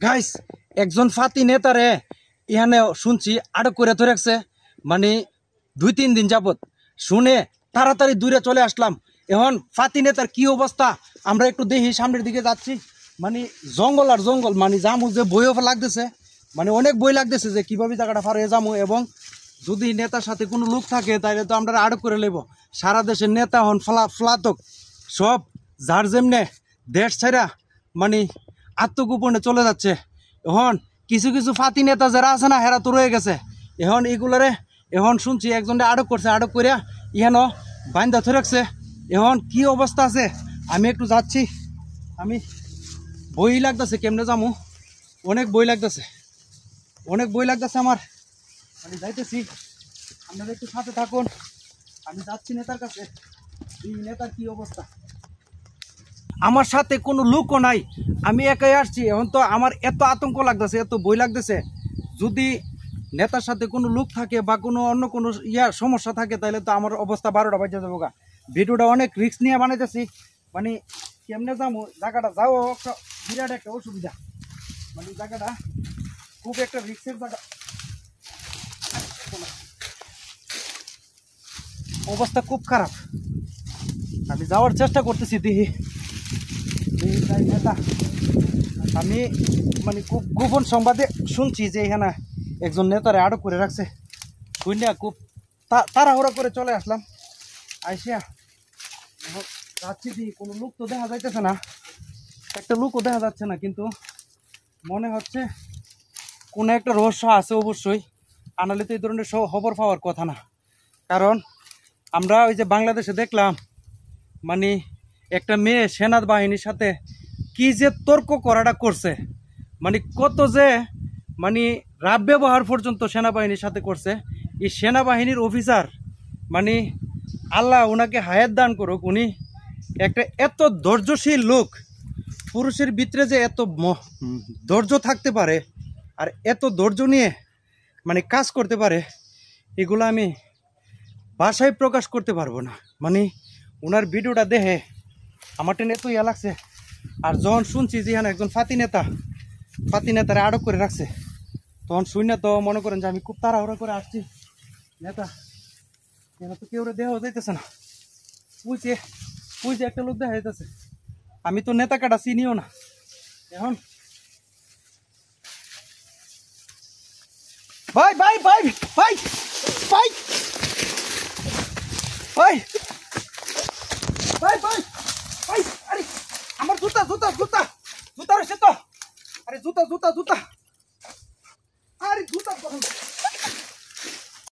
Guys একজন Fati নেতারে ইহানে শুনছি আটক করে ধরে রাখছে, মানে 2-3 দিন যাবত। শুনে তাড়াতাড়ি দূরে চলে আসলাম। এখন ফাতি নেতার কি অবস্থা আমরা একটু দেখি, সামনের দিকে যাচ্ছি। মানে জঙ্গল আর জঙ্গল, মানে জামু যে বইও লাগতেছে, মানে অনেক বই লাগতেছে যে কিভাবে জায়গাটা পার হয়ে যাবো। এবং যদি নেতার সাথে কোনো লোক থাকে তাহলে তো আমরা আটক করে নেব। সারা দেশের নেতা হন ফলাতক সব যার যেমনে দেশ ছাড়া মানে আত্মগোপনে চলে যাচ্ছে। এখন কিছু কিছু ফাতি নেতা যারা আছে না, হেরা তো রয়ে গেছে। এখন এগুলারে এখন শুনছি একজনটা আটক করছে, আটক করিয়া ইহানো বান্ধা ধরে রাখছে। এখন কি অবস্থা আছে আমি একটু যাচ্ছি। আমি বই লাগতেছে, কেমনে যামু, অনেক বই লাগতেছে, অনেক বই লাগতেছে আমার। আমি যাইতেছি, আপনারা একটু সাথে থাকুন। আমি যাচ্ছি নেতার কাছে। এই নেতার কি অবস্থা, আমার সাথে কোনো লোকও নাই, আমি একাই আসছি। এখন তো আমার এত আতঙ্ক লাগতেছে, এত বই লাগতেছে। যদি নেতার সাথে কোনো লোক থাকে বা কোনো অন্য কোনো সমস্যা থাকে তাহলে তো আমার অবস্থা 12টা বাজে যাবো গা। ভিডিওটা অনেক রিস্ক নিয়ে বানাইতেছি, মানে কেমনে যাবো, জায়গাটা যাও একটা বিরাট একটা অসুবিধা। মানে জায়গাটা খুব একটা রিস্কের জায়গা, অবস্থা খুব খারাপ। আমি যাওয়ার চেষ্টা করতেছি, দেখি নেতা। আমি মানে খুব গোপন সংবাদে শুনছি যে এখানে একজন নেতারে আটক করে রাখছে। শুনে খুব তাড়াহুড়া করে চলে আসলাম। আইসিয়া যাচ্ছি, দি কোনো লোক তো দেখা যাইতেছে না, একটা লোকও দেখা যাচ্ছে না, কিন্তু মনে হচ্ছে কোনো একটা রহস্য আছে অবশ্যই। আনালে তো এই ধরনের খবর পাওয়ার কথা না। কারণ আমরা ওই যে বাংলাদেশে দেখলাম, মানে একটা মেয়ে সেনাবাহিনীর সাথে কি যে তর্ক করাটা করছে, মানে কত যে মানে রাব ব্যবহার পর্যন্ত সেনাবাহিনীর সাথে করছে। এই সেনাবাহিনীর অফিসার, মানে আল্লাহ ওনাকে হায়াত দান করুক, উনি একটা এত ধৈর্যশীল লোক। পুরুষের ভিতরে যে এত ধৈর্য থাকতে পারে আর এত ধৈর্য নিয়ে মানে কাজ করতে পারে, এগুলো আমি ভাষায় প্রকাশ করতে পারবো না। মানে ওনার ভিডিওটা দেখে আমার টেনে এত ইয়া লাগছে। আর যখন শুনছি যে হ্যাঁ একজন ফাতি নেতারে আটক করে রাখছে, তখন শুনে তো মনে করেন যে আমি খুব তাড়াহুড়া করে আসছি। নেতা তো কেউ দেওয়া যাইতেছে না, বুঝছে একটা লোক দেখা যাইতেছে। আমি তো নেতা কাটা চিনিও না। এখন ভাই ভাই ভাই ভাই ভাই ভাই ভাই ভাই ভাই, আরে আমার জুতা জুতা জুতা জুতা রয়েছে তো, আরে জুতা জুতা জুতা, আরে জুতা